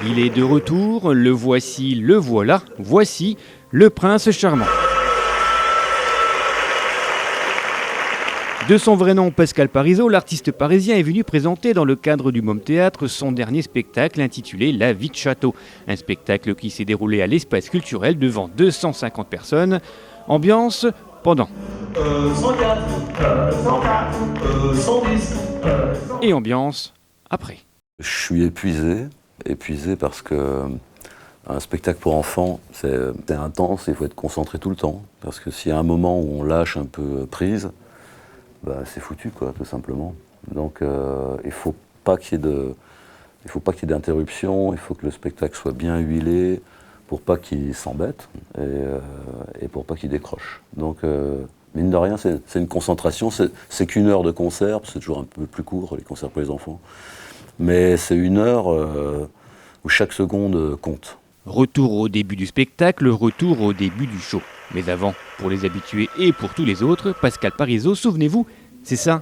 Il est de retour, le voici, le voilà, voici le prince charmant. De son vrai nom, Pascal Parisot, l'artiste parisien est venu présenter dans le cadre du Môme Théâtre son dernier spectacle intitulé La vie de château. Un spectacle qui s'est déroulé à l'espace culturel devant 250 personnes. Ambiance pendant. 104, 110, et ambiance après. Je suis épuisé parce que un spectacle pour enfants, c'est intense, il faut être concentré tout le temps. Parce que s'il y a un moment où on lâche un peu prise, bah, c'est foutu, quoi, tout simplement. Donc il ne faut pas qu'il y ait d'interruption, il faut que le spectacle soit bien huilé pour pas qu'il s'embête et pour pas qu'il décroche. Donc mine de rien, c'est une concentration, c'est qu'1 heure de concert, c'est toujours un peu plus court, les concerts pour les enfants. Mais c'est 1 heure où chaque seconde compte. Retour au début du spectacle, retour au début du show. Mais avant, pour les habitués et pour tous les autres, Pascal Parisot, souvenez-vous, c'est ça.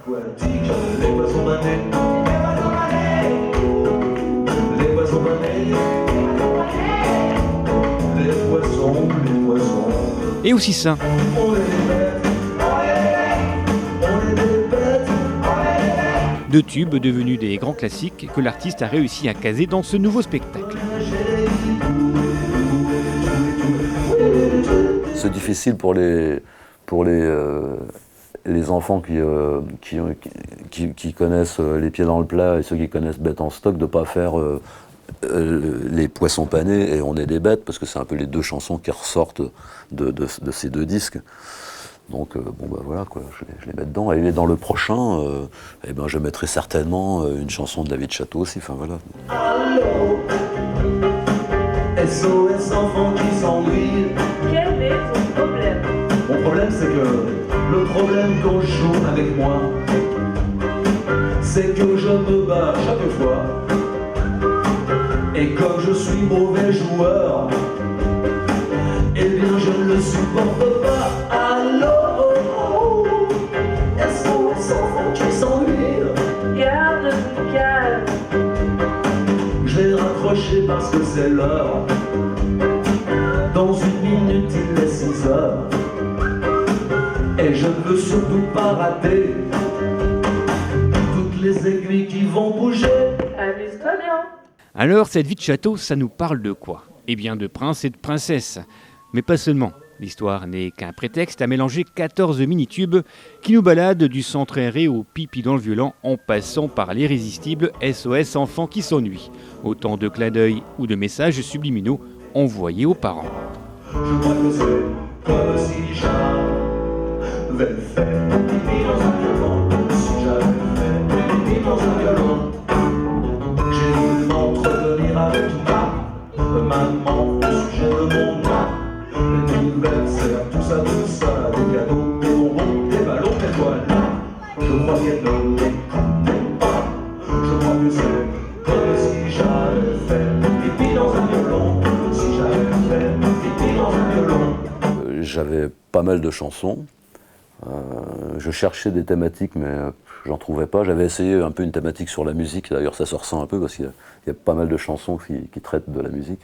Et aussi ça. Deux tubes devenus des grands classiques que l'artiste a réussi à caser dans ce nouveau spectacle. C'est difficile pour les enfants qui connaissent les pieds dans le plat et ceux qui connaissent Bête en stock de ne pas faire les Poissons panés et On est des bêtes, parce que c'est un peu les deux chansons qui ressortent de ces deux disques. Donc bon bah voilà quoi, je les mets dedans. Et dans le prochain, eh ben, je mettrai certainement une chanson de La vie de château aussi, enfin voilà. Allô, SOS enfant qui s'ennuie. Quel est ton problème? Mon problème c'est que le problème quand je joue avec moi, c'est que je me bats chaque fois. Et comme je suis mauvais joueur, eh bien je ne le supporte pas. Allô, SOS enfant qui s'ennuie. Garde-toi calme. Je vais raccrocher parce que c'est l'heure. Dans 1 minute il est 6 heures. Et je ne veux surtout pas rater toutes les aiguilles qui vont bouger. Amuse-toi bien. Alors, cette vie de château, ça nous parle de quoi? Eh bien, de prince et de princesse. Mais pas seulement. L'histoire n'est qu'un prétexte à mélanger 14 mini-tubes qui nous baladent du centre aéré au pipi dans le violent en passant par l'irrésistible SOS enfant qui s'ennuie. Autant de clins d'œil ou de messages subliminaux envoyés aux parents. Je crois que c'est comme si j'avais fait pipi dans un violon. Si j'avais fait pipi dans un violon. J'ai voulu m'entretenir avec toi, maman, au sujet de mon âme. Les anniversaires, tout ça, des cadeaux, des bonbons, des ballons, et voilà. Je crois qu'elle ne m'écoutait pas. Je crois que c'est comme si j'avais fait pipi dans un violon. Si j'avais fait pipi dans un violon. J'avais pas mal de chansons. Je cherchais des thématiques, mais j'en trouvais pas. J'avais essayé un peu une thématique sur la musique, d'ailleurs ça se ressent un peu parce qu'il y a pas mal de chansons qui traitent de la musique.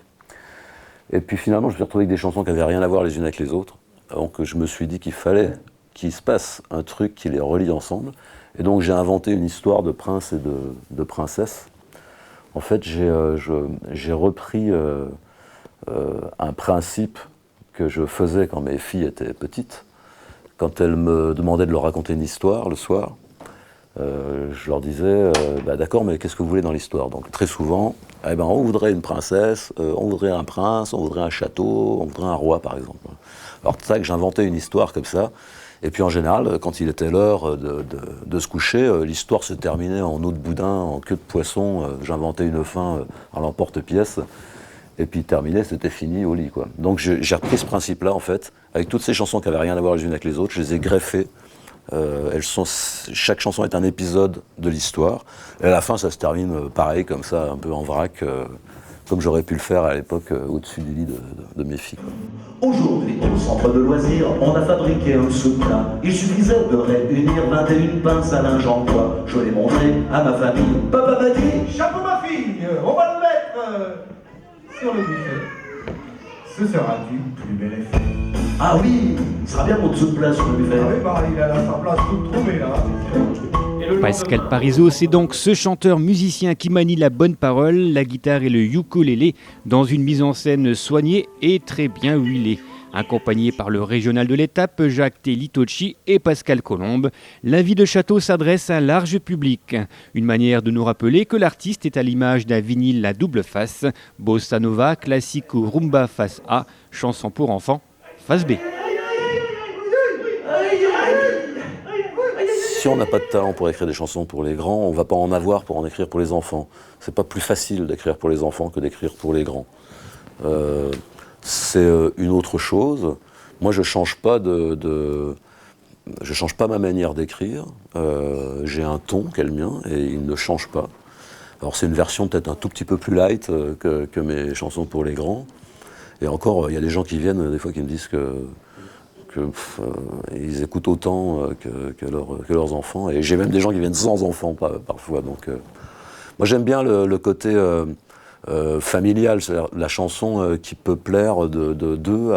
Et puis finalement, je me suis retrouvé avec des chansons qui n'avaient rien à voir les unes avec les autres. Donc je me suis dit qu'il fallait qu'il se passe un truc qui les relie ensemble. Et donc j'ai inventé une histoire de prince et de princesse. En fait, j'ai repris un principe que je faisais quand mes filles étaient petites. Quand elles me demandaient de leur raconter une histoire le soir, je leur disais bah, d'accord, mais qu'est-ce que vous voulez dans l'histoire? Donc très souvent, eh ben, on voudrait une princesse, on voudrait un prince, on voudrait un château, on voudrait un roi par exemple. Alors c'est ça que j'inventais une histoire comme ça. Et puis en général, quand il était l'heure de se coucher, l'histoire se terminait en eau de boudin, en queue de poisson. J'inventais une fin à l'emporte-pièce. Et puis terminé, c'était fini au lit, quoi. Donc j'ai repris ce principe-là, en fait, avec toutes ces chansons qui n'avaient rien à voir les unes avec les autres, je les ai greffées. Chaque chanson est un épisode de l'histoire. Et à la fin, ça se termine pareil, comme ça, un peu en vrac, comme j'aurais pu le faire à l'époque au-dessus du lit de mes filles, quoi. Aujourd'hui, au centre de loisirs, on a fabriqué un sous-plat. Il suffisait de réunir 21 pinces à linge en bois. Je l'ai montré à ma famille. Papa m'a dit, chapeau ma fille. on va le mettre sur le buffet. Ce sera du plus bel effet. Ah oui, il sera bien mon dessous de place sur le buffet. Ah oui, bah, il a sa place toute trouvée là. Pascal Parisot, c'est donc ce chanteur-musicien qui manie la bonne parole, la guitare et le ukulélé dans une mise en scène soignée et très bien huilée. Accompagné par le régional de l'étape, Jacques Litocci et Pascal Colombe, la vie de Château s'adresse à un large public. Une manière de nous rappeler que l'artiste est à l'image d'un vinyle à double face, bossa nova, classique ou rumba face A, chanson pour enfants, face B. Si on n'a pas de talent pour écrire des chansons pour les grands, on ne va pas en avoir pour en écrire pour les enfants. C'est pas plus facile d'écrire pour les enfants que d'écrire pour les grands. C'est une autre chose. Moi, je change pas je change pas ma manière d'écrire. J'ai un ton qui est le mien et il ne change pas. Alors c'est une version peut-être un tout petit peu plus light que mes chansons pour les grands. Et encore, il y a des gens qui viennent des fois qui me disent ils écoutent autant que leurs enfants. Et j'ai même des gens qui viennent sans enfants parfois. Donc, moi, j'aime bien le côté familial, c'est-à-dire la chanson qui peut plaire de 2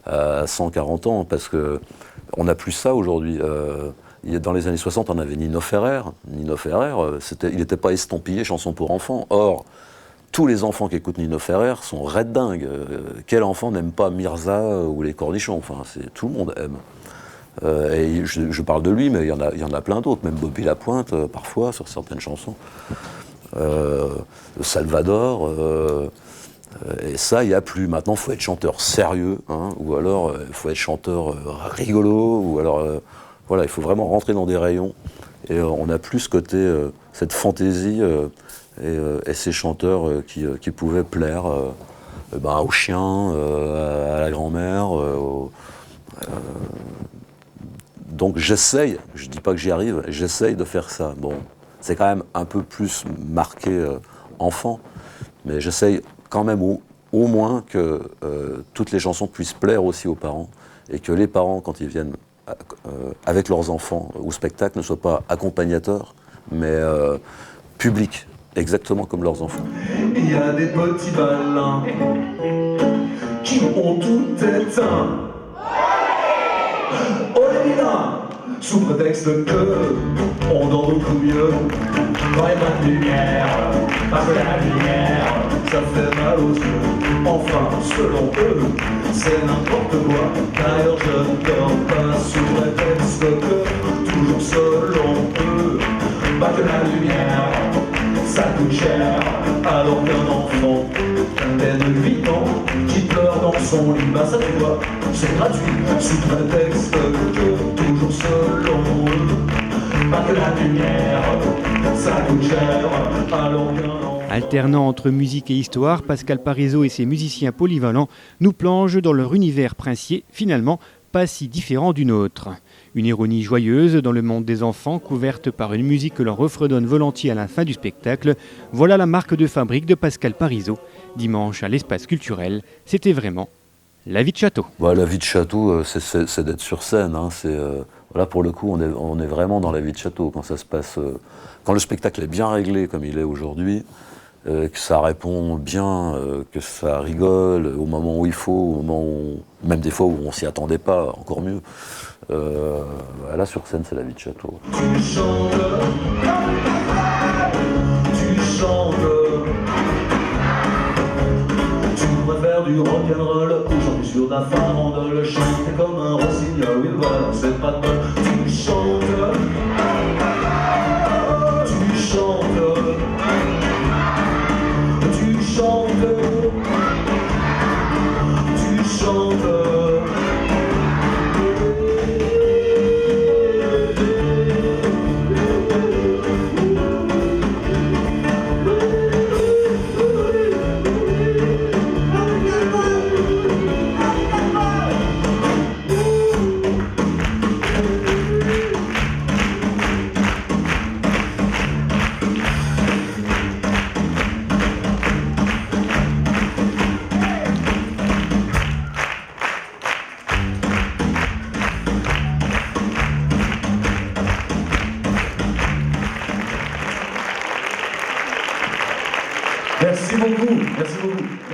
à 140 ans, parce qu'on n'a plus ça aujourd'hui. Dans les années 60, on avait Nino Ferrer. Nino Ferrer, il n'était pas estampillé chanson pour enfants. Or, tous les enfants qui écoutent Nino Ferrer sont raides dingues. Quel enfant n'aime pas Mirza ou les Cornichons? Enfin, tout le monde aime. Et je parle de lui, mais il y en a plein d'autres. Même Bobby Lapointe, parfois, sur certaines chansons. Salvador. Et ça, il n'y a plus. Maintenant, il faut être chanteur sérieux, hein, ou alors il faut être chanteur rigolo, ou alors voilà, il faut vraiment rentrer dans des rayons. Et on n'a plus ce côté, cette fantaisie et ces chanteurs qui pouvaient plaire aux chiens, à la grand-mère. Donc j'essaye, je ne dis pas que j'y arrive, j'essaye de faire ça. Bon, c'est quand même un peu plus marqué enfant, mais j'essaye quand même au moins que toutes les chansons puissent plaire aussi aux parents, et que les parents, quand ils viennent avec leurs enfants au spectacle, ne soient pas accompagnateurs, mais publics, exactement comme leurs enfants. Il y a des petits malins qui ont tout éteint. Oh les vilains, sous prétexte que on dort beaucoup mieux. Quand il n'y a pas de lumière, parce que la lumière, ça fait mal aux yeux. Enfin, selon eux, c'est n'importe quoi. D'ailleurs, je ne dors pas sous prétexte que, toujours selon eux, pas que la lumière, ça coûte cher. Alors qu'un enfant de 8 ans qui pleure dans son lit, bah ça tu vois, c'est gratuit, sous prétexte que, toujours selon eux, pas que la lumière, ça coûte cher. Alors qu'un enfant... Alternant entre musique et histoire, Pascal Parisot et ses musiciens polyvalents nous plongent dans leur univers princier, finalement pas si différent du nôtre. Une ironie joyeuse dans le monde des enfants, couverte par une musique que l'on refredonne volontiers à la fin du spectacle. Voilà la marque de fabrique de Pascal Parisot. Dimanche à l'espace culturel, c'était vraiment la vie de Château. La vie de Château, c'est d'être sur scène. Hein. Voilà, pour le coup, on est vraiment dans la vie de Château. Quand ça se passe, quand le spectacle est bien réglé comme il est aujourd'hui, que ça répond bien, que ça rigole au moment où il faut, au moment où, même des fois où on s'y attendait pas, encore mieux. Là sur scène, c'est la vie de Château. Tu chantes, tu préfères du rock'n'roll, aujourd'hui sur ta farandole, chanter comme un rossignol, oui voilà, c'est pas de bol. Tu chantes, tu chantes, tu chantes, tu chantes. Merci beaucoup, merci beaucoup.